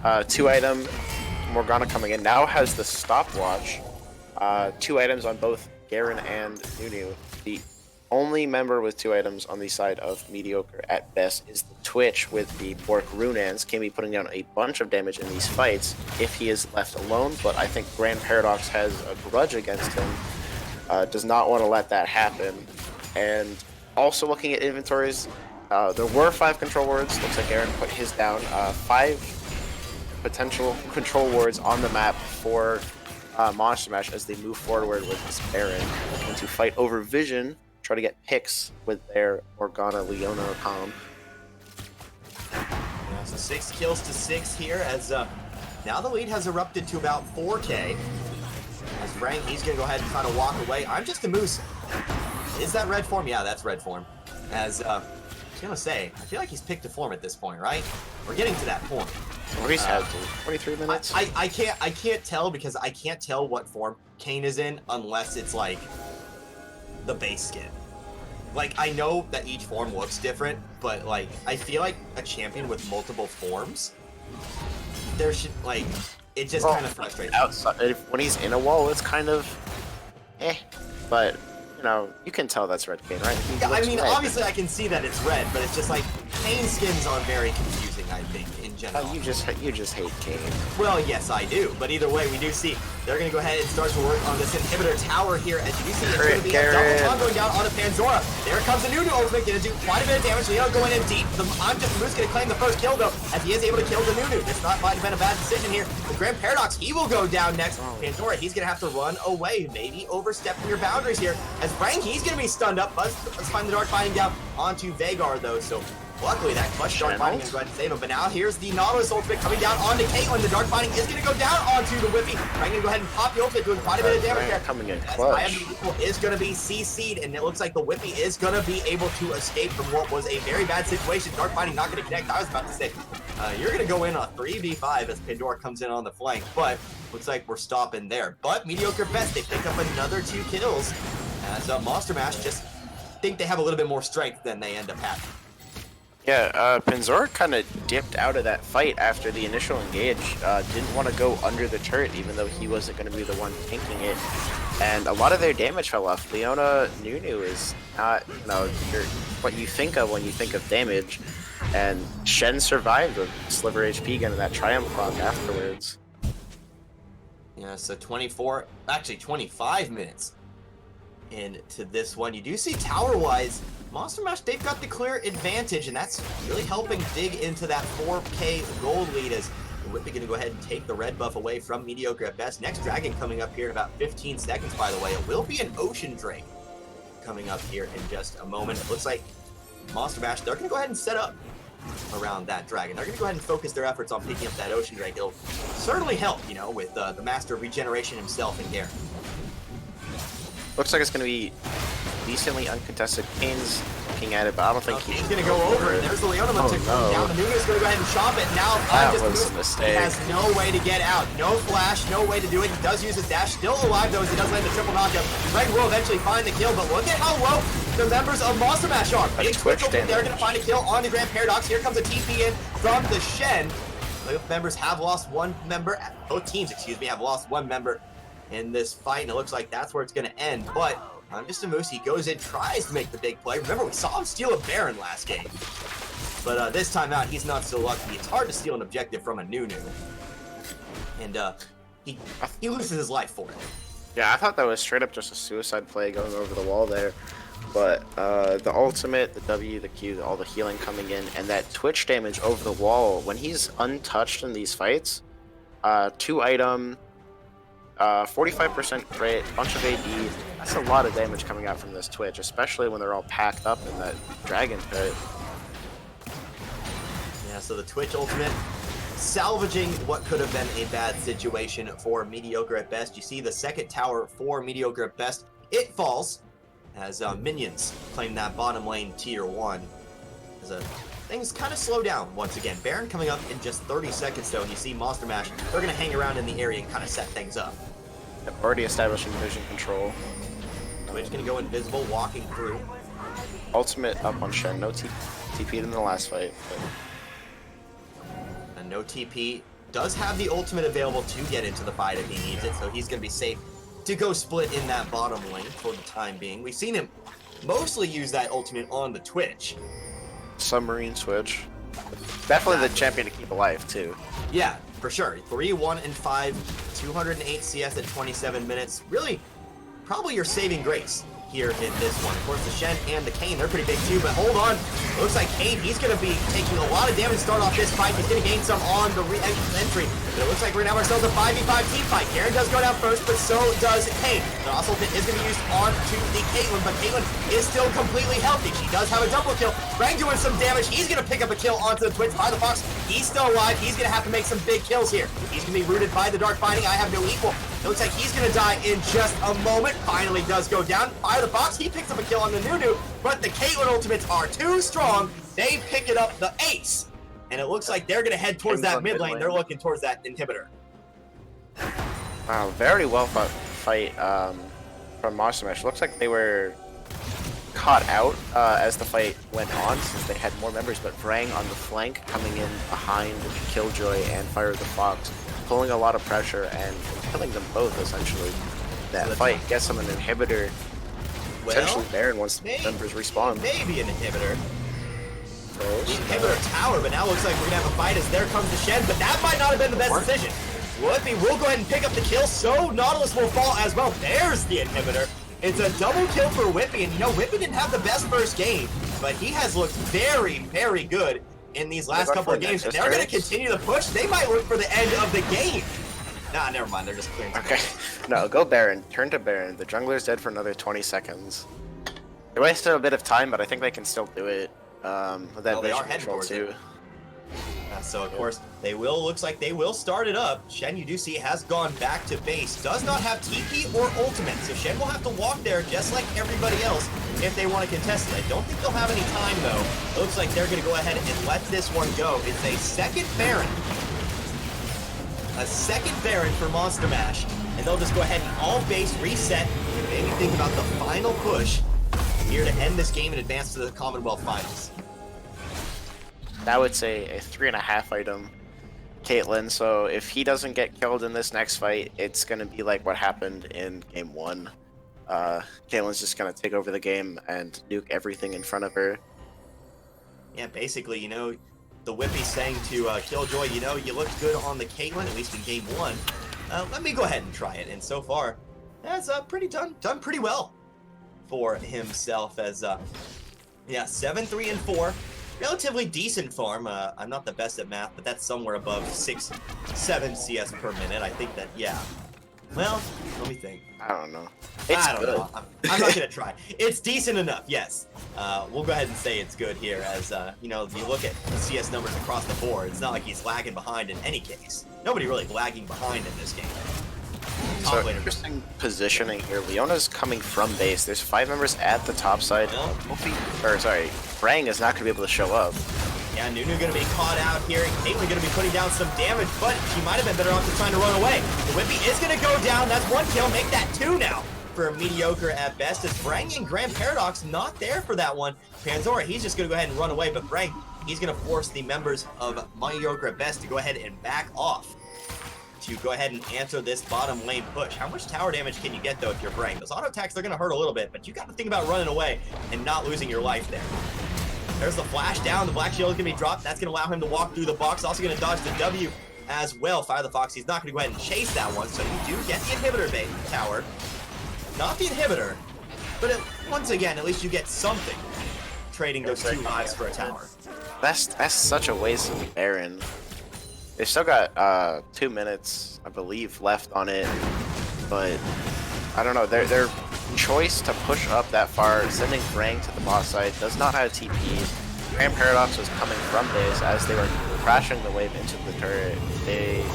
2-item Morgana coming in. Now has the stopwatch. 2 items on both Garen and Nunu. The only member with 2 items on the side of mediocre at best is the Twitch with the Bork Runans. Can be putting down a bunch of damage in these fights if he is left alone, but I think Grand Paradox has a grudge against him. Does not want to let that happen. And also looking at inventories, there were 5 control wards. Looks like Garen put his down. 5 potential control wards on the map for Monster Mash as they move forward with this Baron. Looking to fight over vision, try to get picks with their Morgana Leona comp. Yeah, so 6 kills to 6 here as now the lead has erupted to about 4K. As Frank, he's going to go ahead and try to walk away. I'm just a moose. Is that red form? Yeah, that's red form. As I was going to say, I feel like he's picked a form at this point, right? We're getting to that point. Well, he's had 23 minutes. I can't tell because I can't tell what form Kayn is in unless it's like the base skin. Like, I know that each form looks different, but like I feel like a champion with multiple forms, there should like it just kind of frustrates me. Outside, when he's in a wall, it's kind of but you know, you can tell that's red Kayn, right? Yeah, I mean, obviously I can see that it's red, but it's just like Kayn skins are very confusing, I think, in general. You just hate Kayn. Well, yes, I do, but either way, we do see They're going to go ahead and start to work on this inhibitor tower here. As you see, it's going to be a Garen. double bomb going down onto Panzora. There comes a Nunu ultimate, going to do quite a bit of damage. Leo going in deep. I'm just Moose going to claim the first kill, though, as he is able to kill the Nunu. This might have been a bad decision here. The Grand Paradox, he will go down next. Panzora, he's going to have to run away, maybe overstepping your boundaries here. As Frank, he's going to be stunned up. Let's find the Dark Fighting down onto Vagar, though, so luckily that clutch Dark Fighting is going to save him. But now here's the Nautilus ultimate coming down onto Caitlyn. The Dark Fighting is going to go down onto the Whippy. Frank going to go ahead and pop the ultimate, doing quite a bit of damage there. Coming in As clutch. is going to be CC'd, and it looks like the Whippy is going to be able to escape from what was a very bad situation. Dark Fighting not going to connect. I was about to say, you're going to go in on a 3v5 as Pandora comes in on the flank, but looks like we're stopping there. But mediocre best, they pick up another 2 kills as Monster Mash just think they have a little bit more strength than they end up having. Yeah, Panzora kind of dipped out of that fight after the initial engage. Didn't want to go under the turret, even though he wasn't going to be the one tanking it. And a lot of their damage fell off. Leona Nunu is not, what you think of when you think of damage. And Shen survived with Sliver HP getting that Triumph Clock afterwards. Yeah, so 25 minutes into this one. You do see tower-wise, Monster Mash, they've got the clear advantage, and that's really helping dig into that 4K gold lead as Whippy going to go ahead and take the red buff away from mediocre at best. Next dragon coming up here in about 15 seconds, by the way. It will be an Ocean Drake coming up here in just a moment. It looks like Monster Mash, they're going to go ahead and set up around that dragon. They're going to go ahead and focus their efforts on picking up that Ocean Drake. It'll certainly help, with the Master of Regeneration himself in Garen. Looks like it's going to be decently uncontested. Kane's looking at it, but I don't think he's going to go over it. There's the Leona to come down. The Nunu's going to go ahead and chop it. Now, that was a mistake. He has no way to get out. No flash, no way to do it. He does use his dash. Still alive, though, as he does land the triple knockup. Greg will eventually find the kill, but look at how low the members of Monster Mash are. Big Twitch ultimate there, going to find a kill on the Grand Paradox. Here comes a TP in from the Shen. Both members have lost one member. Both teams, have lost one member in this fight, and it looks like that's where it's going to end. But just a Moose, he goes in, tries to make the big play. Remember, we saw him steal a Baron last game. But this time out, he's not so lucky. It's hard to steal an objective from a Nunu. And he loses his life for it. Yeah, I thought that was straight up just a suicide play going over the wall there. But the ultimate, the W, the Q, all the healing coming in, and that Twitch damage over the wall, when he's untouched in these fights, 2 item, 45% crit, bunch of AD, that's a lot of damage coming out from this Twitch, especially when they're all packed up in that Dragon Pit. Yeah, so the Twitch ultimate, salvaging what could have been a bad situation for mediocre at best. You see the second tower for mediocre at best, it falls as minions claim that bottom lane tier 1. As things kind of slow down once again. Baron coming up in just 30 seconds though, and you see Monster Mash, they're going to hang around in the area and kind of set things up. Yep, already establishing vision control. Twitch going to go invisible, walking through. Ultimate up on Shen, no TP'd in the last fight. But... And no TP, does have the ultimate available to get into the fight if he needs it, so he's going to be safe to go split in that bottom lane for the time being. We've seen him mostly use that ultimate on the Twitch. Submarine switch. Definitely the champion to keep alive too. Yeah, for sure. 3-1-5, 208 CS at 27 minutes. Really, probably your saving grace here in this one. Of course, the Shen and the Kayn, they're pretty big too, but hold on. It looks like Kayn, he's going to be taking a lot of damage to start off this fight. He's going to gain some on the entry. But it looks like we're going to have ourselves a 5v5 team fight. Garen does go down first, but so does Kayn. The Oswald is going to be used onto the Caitlyn, but Caitlyn is still completely healthy. She does have a double kill. Rang doing some damage. He's going to pick up a kill onto the Twitch by the Fox. He's still alive. He's going to have to make some big kills here. He's going to be rooted by the Dark Fighting. I have no equal. It looks like he's going to die in just a moment. Finally does go down. Fire the Fox. He picks up a kill on the Nunu, but the Caitlyn ultimates are too strong. They pick it up the ace, and it looks like they're going to head towards that mid lane. They're looking towards that inhibitor. Wow, very well fought fight from Monster Mash. Looks like they were caught out as the fight went on since they had more members, but Vrang on the flank coming in behind Killjoy and Fire the Fox, pulling a lot of pressure and killing them both essentially. That fight gets them an inhibitor. Potentially Baron once the members respawn. Maybe an inhibitor. The inhibitor tower, but now looks like we're going to have a fight as there comes the Shen, but that might not have been the best decision. Whippy will go ahead and pick up the kill, so Nautilus will fall as well. There's the inhibitor. It's a double kill for Whippy, and you know, Whippy didn't have the best first game, but he has looked very, very good in these last couple of games, and they're going to continue the push. They might look for the end of the game. Nah, never mind, they're just clearing. Okay, no, go Baron. Turn to Baron. The jungler's dead for another 20 seconds. They wasted a bit of time, but I think they can still do it. With that they are vision heading control towards too. it. So of course they will. Looks like they will start it up. Shen, you do see, has gone back to base. Does not have TP or ultimate, so Shen will have to walk there just like everybody else if they want to contest it. I don't think they'll have any time though. It looks like they're going to go ahead and let this one go. It's a second Baron. A second Baron for Monster Mash, and they'll just go ahead and all base reset and maybe think about the final push here to end this game and advance to the Commonwealth Finals. That would say a 3.5 item Caitlyn, so if he doesn't get killed in this next fight, it's going to be like what happened in game 1. Caitlyn's just going to take over the game and nuke everything in front of her. Yeah, basically, you know, the Whippy saying to Killjoy, you know, you looked good on the Caitlyn, at least in game 1. Let me go ahead and try it, and so far, that's done pretty well for himself as, yeah, 7-3 and 4. Relatively decent farm. I'm not the best at math, but that's somewhere above 6-7 CS per minute. I think that, yeah. Well, let me think. I don't know. It's I don't know. I'm not gonna try. It's decent enough, yes. We'll go ahead and say it's good here, as you know, if you look at the CS numbers across the board, it's not like he's lagging behind in any case. Nobody really lagging behind in this game. So interesting positioning here. Leona's coming from base. There's 5 members at the top side. Or sorry, Brang is not going to be able to show up. Yeah, Nunu going to be caught out here, and Caitlyn going to be putting down some damage, but she might have been better off just trying to run away. The Whippy is going to go down. That's 1 kill. Make that 2 now for mediocre at best, as Brang and Grand Paradox not there for that one. Panzora, he's just going to go ahead and run away, but Brang, he's going to force the members of mediocre at best to go ahead and back off to go ahead and answer this bottom lane push. How much tower damage can you get though if you're Brang? Those auto attacks, they're going to hurt a little bit, but you got to think about running away and not losing your life there. There's the flash down. The Black Shield is going to be dropped. That's going to allow him to walk through the box. Also going to dodge the W as well. Fire the Fox. He's not going to go ahead and chase that one, so you do get the inhibitor bait tower. Not the inhibitor, but once again, at least you get something. Trading those 2 lives for a tower. That's such a waste of Baron. They've still got 2 minutes, I believe, left on it, but I don't know. Their choice to push up that far, sending Brang to the boss side, does not have TP. Grand Paradox was coming from base as they were crashing the wave into the turret. They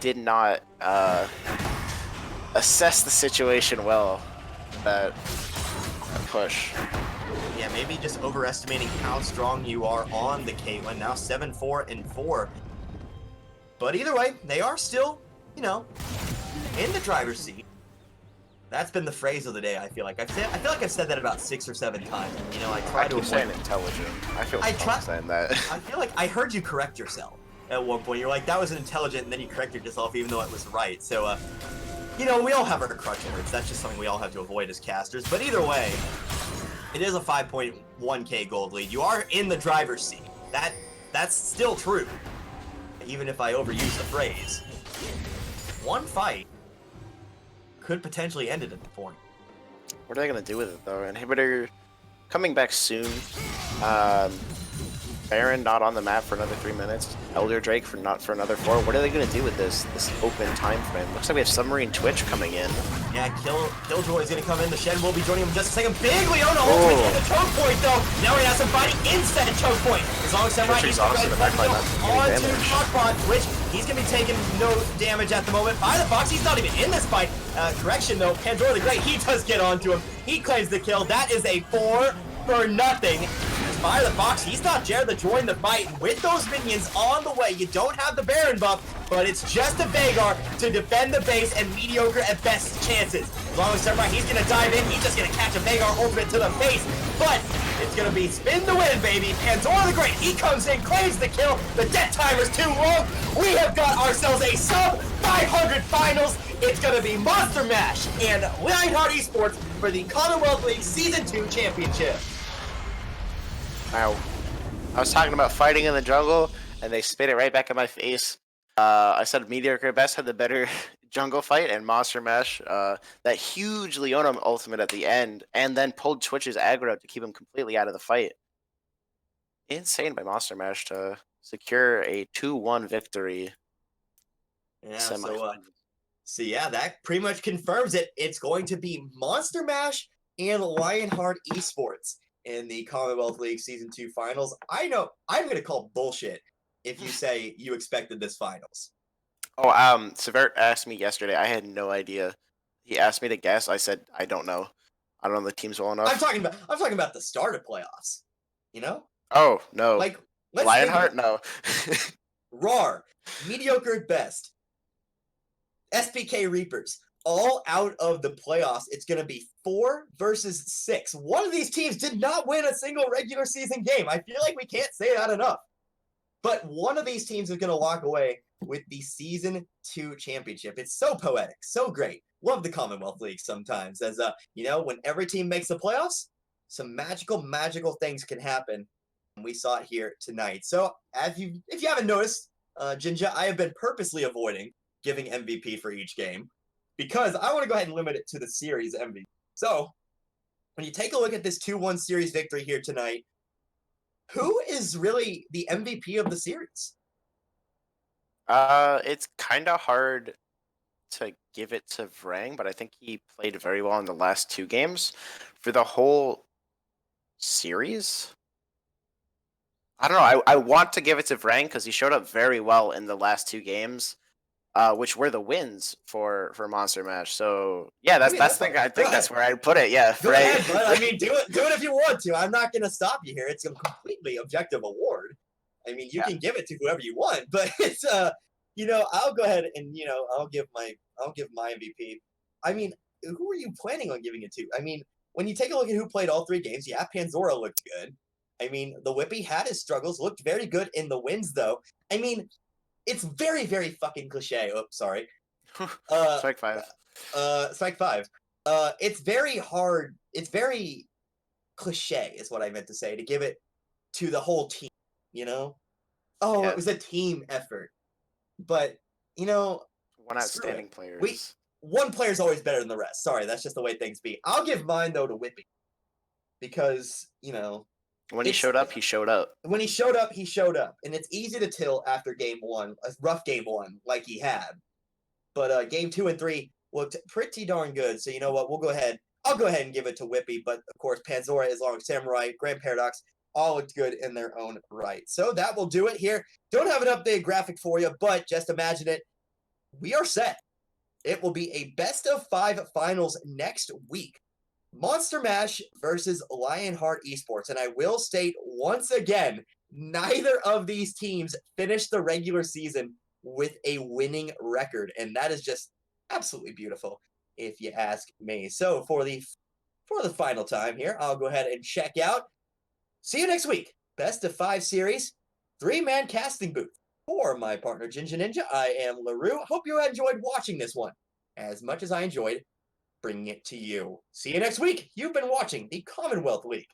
did not assess the situation well. That push. Yeah, maybe just overestimating how strong you are on the Caitlyn. Now 7-4 and 4. But either way, they are still, you know, in the driver's seat. That's been the phrase of the day, I feel like. I feel like I've said that about 6 or 7 times. You know, I try to avoid saying intelligent. I feel saying that. I feel like I heard you correct yourself at one point. You're like, that was intelligent, and then you corrected yourself even though it was right. So, you know, we all have our crutch words. That's just something we all have to avoid as casters. But either way, it is a 5.1k gold lead. You are in the driver's seat. That's still true, even if I overuse the phrase. 1 fight could potentially end it at the point. What are they going to do with it, though? Inhibitor coming back soon. Baron not on the map for another 3 minutes. Elder Drake for another 4. What are they going to do with this open time frame? Looks like we have Submarine Twitch coming in. Yeah, Killjoy is going to come in. The Shen will be joining him in just a second. Big Leona ultimate in the choke point, though. Now we have some fighting inside the choke point. As long as Samurai he's going to onto Hotpot, which he's going to be taking no damage at the moment. By the Fox, he's not even in this fight. Correction, though. Pandora the Great, he does get onto him. He claims the kill. That is a 4 for nothing. Fire the Fox, he's not dared to join the fight. And with those minions on the way, you don't have the Baron buff, but it's just a Veigar to defend the base and mediocre at best chances. As long as Samurai, he's going to dive in, he's just going to catch a Veigar ultimate to the face. But it's going to be spin the win, baby. Pandora the Great, he comes in, claims the kill. The death timer's too long. We have got ourselves a sub 500 finals. It's going to be Monster Mash and Lionheart Esports for the Commonwealth League Season 2 Championship. Wow. I was talking about fighting in the jungle, and they spit it right back in my face. I said mediocre at best had the better jungle fight, and Monster Mash, that huge Leona ultimate at the end, and then pulled Twitch's aggro to keep him completely out of the fight. Insane by Monster Mash to secure a 2-1 victory. Yeah, Semifinals. so yeah, that pretty much confirms it. It's going to be Monster Mash and Lionheart Esports in the Commonwealth League Season 2 Finals. I know I'm going to call bullshit if you say you expected this finals. Oh, Severt asked me yesterday. I had no idea. He asked me to guess. I said I don't know. I don't know the teams well enough. I'm talking about the start of playoffs. You know? Oh no, Like, let's Lionheart? think about No. RAR, mediocre at best. SPK Reapers, all out of the playoffs. It's going to be 4 versus 6. One of these teams did not win a single regular season game. I feel like we can't say that enough. But one of these teams is going to walk away with the Season 2 championship. It's so poetic, so great. Love the Commonwealth League sometimes. As, when every team makes the playoffs, some magical things can happen. And we saw it here tonight. So, if you haven't noticed, Jinja, I have been purposely avoiding giving MVP for each game because I want to go ahead and limit it to the series MVP. So, when you take a look at this 2-1 series victory here tonight, who is really the MVP of the series? It's kind of hard to give it to Vrang, but I think he played very well in the last 2 games. For the whole series, I don't know. I want to give it to Vrang because he showed up very well in the last 2 games, which were the wins for Monster Mash. So yeah, that's the thing. I think that's where I'd put it. Yeah, Go Vrang. ahead, bud. I mean, do it if you want to. I'm not gonna stop you here. It's a completely objective award. I mean, you can give it to whoever you want, but it's I'll go ahead and I'll give my MVP. I mean, who are you planning on giving it to? I mean, when you take a look at who played all 3 games, yeah, Panzora looked good. I mean, the Whippy had his struggles, looked very good in the wins, though. I mean, it's very, very fucking cliche. Oh, sorry. Strike 5. Strike 5. It's very hard. It's very cliche, is what I meant to say, to give it to the whole team. Oh, Yeah. it was a team effort, but One outstanding player. One player's always better than the rest. Sorry, that's just the way things be. I'll give mine though to Whippy because when he showed up, he showed up. When he showed up, he showed up, and it's easy to tell after game 1, a rough game 1 like he had. But game 2 and 3 looked pretty darn good. So you know what? I'll go ahead and give it to Whippy. But of course, Panzora, Islamic Samurai, Grand Paradox, all looked good in their own right. So that will do it here. Don't have an updated graphic for you, but just imagine it. We are set. It will be a best of 5 finals next week. Monster Mash versus Lionheart Esports. And I will state once again, neither of these teams finished the regular season with a winning record. And that is just absolutely beautiful, if you ask me. So for the final time here, I'll go ahead and check out. See you next week. Best of 5 series, 3-man casting booth. For my partner, Jinja Ninja, I am LaRue. Hope you enjoyed watching this one as much as I enjoyed bringing it to you. See you next week. You've been watching the Commonwealth League.